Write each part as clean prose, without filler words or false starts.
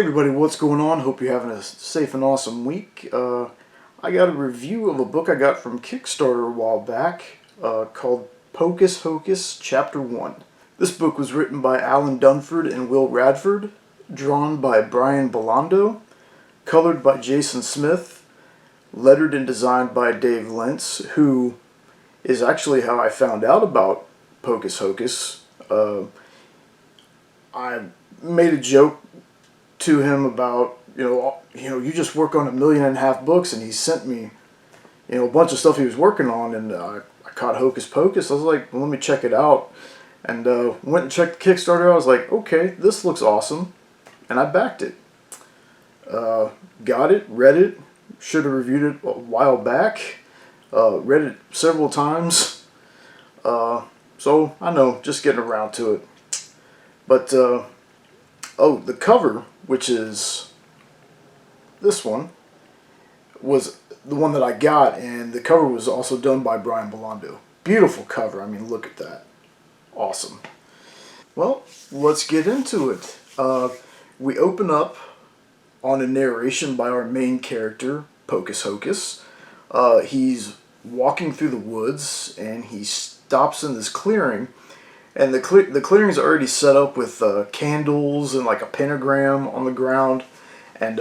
everybody, what's going on? Hope you're having a safe and awesome week. I got a review of a book I got from Kickstarter a while back called Pocus, Hocus, Chapter 1. This book was written by Alan Dunford and Will Radford, drawn by Brian Belando, colored by Jason Smith, lettered and designed by Dave Lentz, who is actually how I found out about Pocus Hocus. I made a joke to him about, you just work on 1.5 million books, and he sent me, a bunch of stuff he was working on, and I caught Hocus Pocus. I was like, well, let me check it out, and went and checked the Kickstarter. I was like, okay, this looks awesome, and I backed it. Got it, read it, should have reviewed it a while back, read it several times, so I know, just getting around to it. But, the cover, which is this one, was the one that I got, and the cover was also done by Brian Belando. Beautiful cover. I mean, look at that. Awesome. Well, let's get into it. We open up on a narration by our main character, Pocus Hocus. He's walking through the woods, and he stops in this clearing. And the clearing's already set up with candles and like a pentagram on the ground. And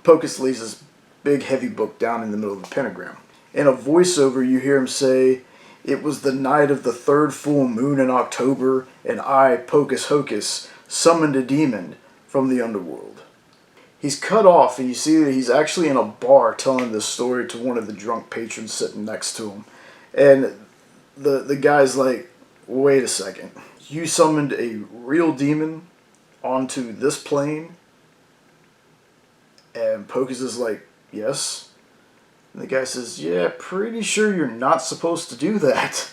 Pocus leaves this big heavy book down in the middle of the pentagram. In a voiceover, you hear him say, "It was the night of the third full moon in October, and I, Pocus Hocus, summoned a demon from the underworld." He's cut off, and you see that he's actually in a bar telling this story to one of the drunk patrons sitting next to him. And the guy's like, wait a second, you summoned a real demon onto this plane? And Pocus is like, yes. And the guy says, yeah, pretty sure you're not supposed to do that.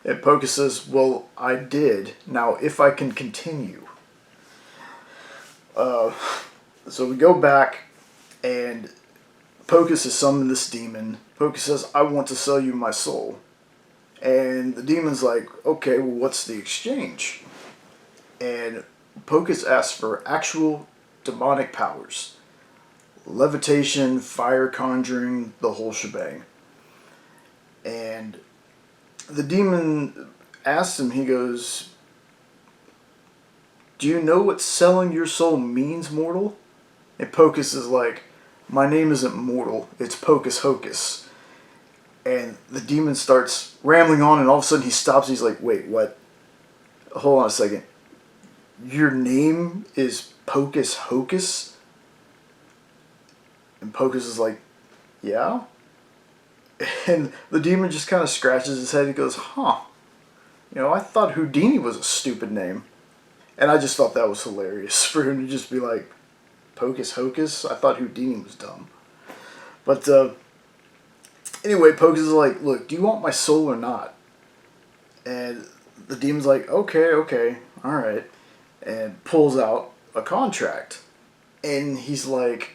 And Pocus says, well, I did. Now, if I can continue. So we go back, and Pocus has summoned this demon. Pocus says, I want to sell you my soul. And the demon's like, okay, well, what's the exchange? And Pocus asks for actual demonic powers. Levitation, fire conjuring, the whole shebang. And the demon asks him, he goes, do you know what selling your soul means, mortal? And Pocus is like, my name isn't mortal, it's Pocus Hocus. And the demon starts rambling on, and all of a sudden he stops, and he's like, wait, what? Hold on a second. Your name is Pocus Hocus? And Pocus is like, yeah? And the demon just kind of scratches his head and goes, huh. I thought Houdini was a stupid name. And I just thought that was hilarious for him to just be like, Pocus Hocus? I thought Houdini was dumb. But, anyway, Pocus is like, look, do you want my soul or not? And the demon's like, okay, alright. And pulls out a contract. And he's like,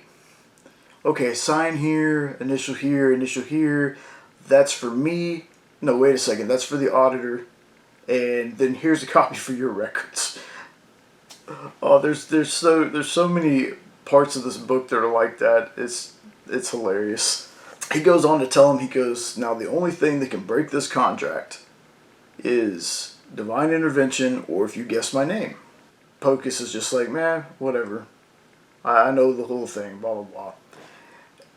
okay, sign here, initial here. That's for me. No, wait a second, that's for the auditor. And then here's a copy for your records. Oh, there's so many parts of this book that are like that. It's hilarious. He goes on to tell him, he goes, now the only thing that can break this contract is divine intervention, or if you guess my name. Pocus is just like, man, whatever. I know the whole thing, blah, blah, blah.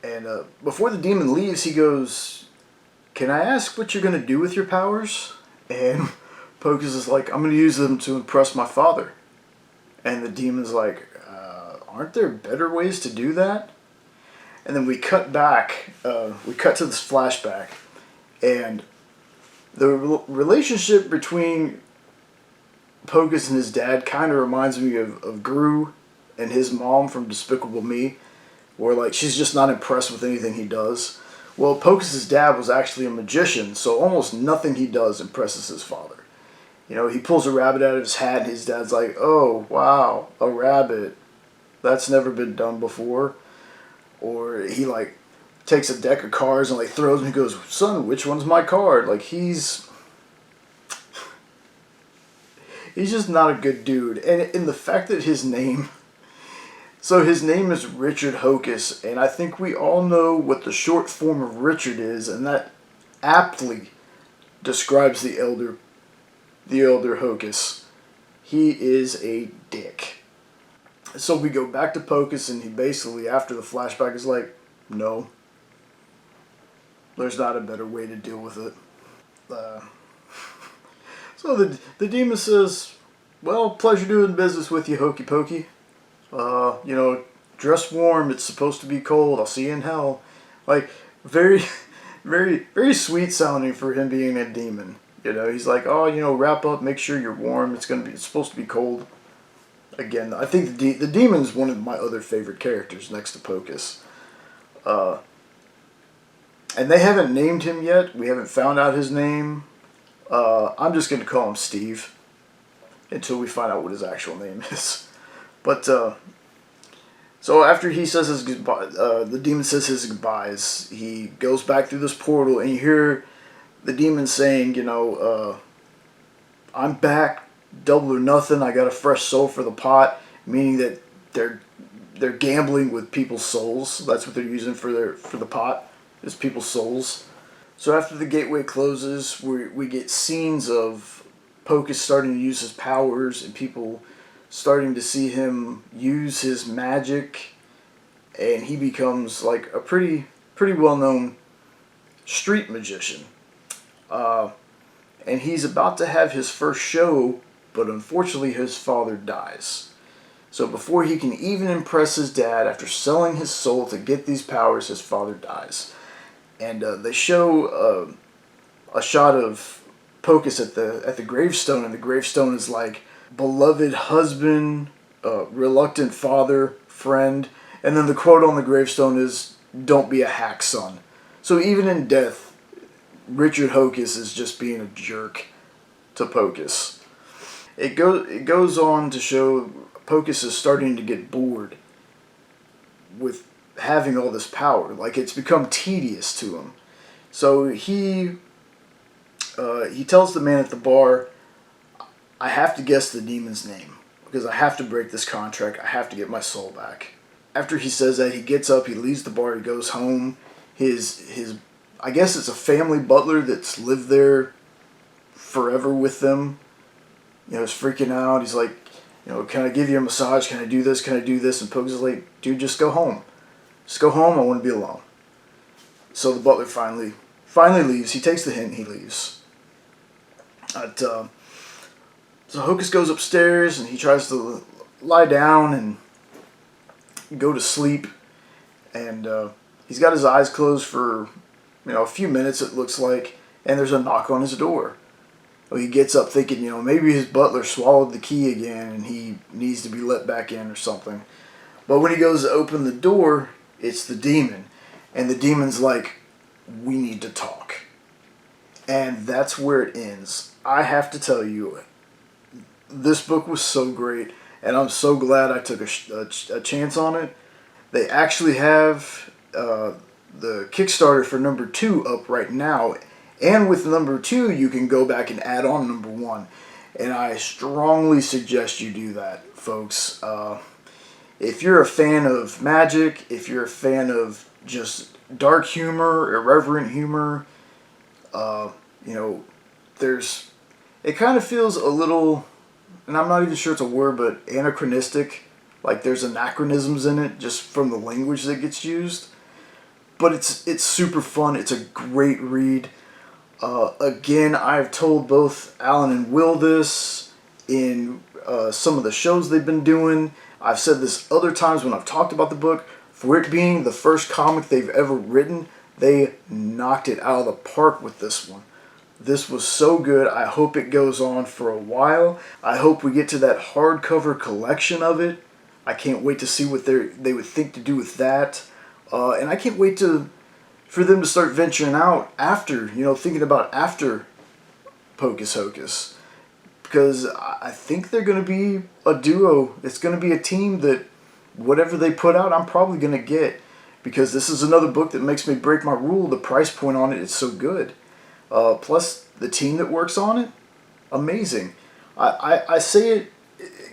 And before the demon leaves, he goes, can I ask what you're going to do with your powers? And Pocus is like, I'm going to use them to impress my father. And the demon's like, aren't there better ways to do that? And then we cut back, we cut to this flashback, and the relationship between Pocus and his dad kind of reminds me of Gru and his mom from Despicable Me, where like she's just not impressed with anything he does. Well, Pocus's dad was actually a magician, so almost nothing he does impresses his father. He pulls a rabbit out of his hat, and his dad's like, oh, wow, a rabbit. That's never been done before. Or he like takes a deck of cards and like throws them and goes, son, which one's my card? Like he's just not a good dude. And the fact that his name So his name is Richard Hocus, and I think we all know what the short form of Richard is, and that aptly describes the elder Hocus. He is a dick. So we go back to Pocus, and he basically, after the flashback, is like, no, there's not a better way to deal with it. So the demon says, well, pleasure doing business with you, Hokey Pokey. Dress warm, it's supposed to be cold, I'll see you in hell. Like, very, very, very sweet sounding for him being a demon. He's like, oh, wrap up, make sure you're warm, it's supposed to be cold. Again, I think the demon's one of my other favorite characters next to Pocus. And they haven't named him yet, we haven't found out his name. I'm just going to call him Steve until we find out what his actual name is. But, so after he says his goodbye, the demon says his goodbyes, he goes back through this portal, and you hear the demon saying, I'm back, double or nothing, I got a fresh soul for the pot, meaning that they're gambling with people's souls. That's what they're using for the pot, is people's souls. So after the gateway closes, we get scenes of Pocus starting to use his powers, and people starting to see him use his magic, and he becomes like a pretty well-known street magician. And he's about to have his first show, but unfortunately his father dies. So before he can even impress his dad, after selling his soul to get these powers, his father dies. And they show a shot of Pocus at the gravestone, and the gravestone is like, beloved husband, reluctant father, friend, and then the quote on the gravestone is, don't be a hack, son. So even in death, Richard Hocus is just being a jerk to Pocus. It goes on to show Pocus is starting to get bored with having all this power. Like, it's become tedious to him. So he tells the man at the bar, I have to guess the demon's name, because I have to break this contract, I have to get my soul back. After he says that, he gets up, he leaves the bar, he goes home. His I guess it's a family butler that's lived there forever with them, is freaking out. He's like, can I give you a massage, can I do this, can I do this? And Pocus is like, dude, just go home. Just go home, I want to be alone. So the butler finally leaves, he takes the hint, he leaves. So Hocus goes upstairs, and he tries to lie down and go to sleep. And he's got his eyes closed for, a few minutes, it looks like. And there's a knock on his door. Well, he gets up thinking, maybe his butler swallowed the key again and he needs to be let back in or something. But when he goes to open the door, it's the demon. And the demon's like, we need to talk. And that's where it ends. I have to tell you, this book was so great, and I'm so glad I took a chance on it. They actually have the Kickstarter for number 2 up right now, and with number 2 you can go back and add on number 1, and I strongly suggest you do that, folks. If you're a fan of magic, if you're a fan of just dark humor, irreverent humor, it kind of feels a little, and I'm not even sure it's a word, but anachronistic. Like, there's anachronisms in it just from the language that gets used. But it's super fun. It's a great read. Again, I've told both Alan and Will this in some of the shows they've been doing. I've said this other times when I've talked about the book. For it being the first comic they've ever written, they knocked it out of the park with this one. This was so good. I hope it goes on for a while. I hope we get to that hardcover collection of it. I can't wait to see what they would think to do with that. And I can't wait for them to start venturing out after, thinking about after Pocus Hocus. Because I think they're going to be a duo. It's going to be a team that whatever they put out, I'm probably going to get. Because this is another book that makes me break my rule. The price point on it is so good. Plus, the team that works on it, amazing. I say it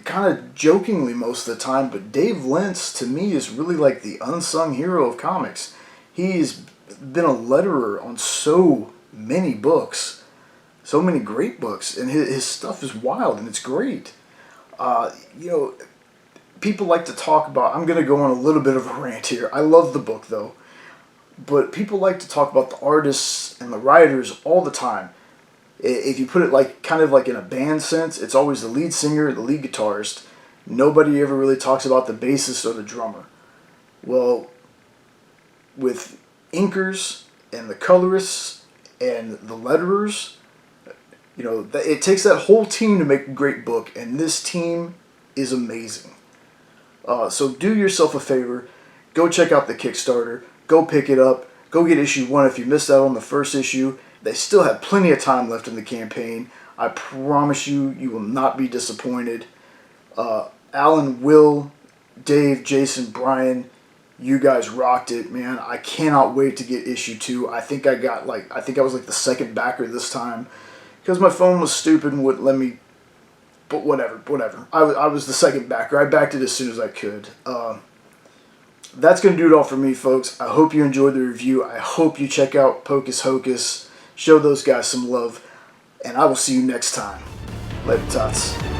kind of jokingly most of the time, but Dave Lentz to me is really like the unsung hero of comics. He's been a letterer on so many books, so many great books, and his stuff is wild and it's great. You know, people like to talk about, I'm going to go on a little bit of a rant here. I love the book though, but people like to talk about the artists and the writers all the time. If you put it like kind of like in a band sense, it's always the lead singer, the lead guitarist. Nobody ever really talks about the bassist or the drummer. Well, with inkers and the colorists and the letterers, you know, it takes that whole team to make a great book, and this team is amazing. So do yourself a favor, go check out the Kickstarter, go pick it up, go get issue 1 if you missed out on the first issue. They still have plenty of time left in the campaign. I promise you, you will not be disappointed. Alan, Will, Dave, Jason, Brian, you guys rocked it, man. I cannot wait to get issue 2. I think I was like the second backer this time because my phone was stupid and wouldn't let me. But whatever. I was the second backer. I backed it as soon as I could. That's going to do it all for me, folks. I hope you enjoyed the review. I hope you check out Pocus Hocus. Show those guys some love. And I will see you next time. Later, tots.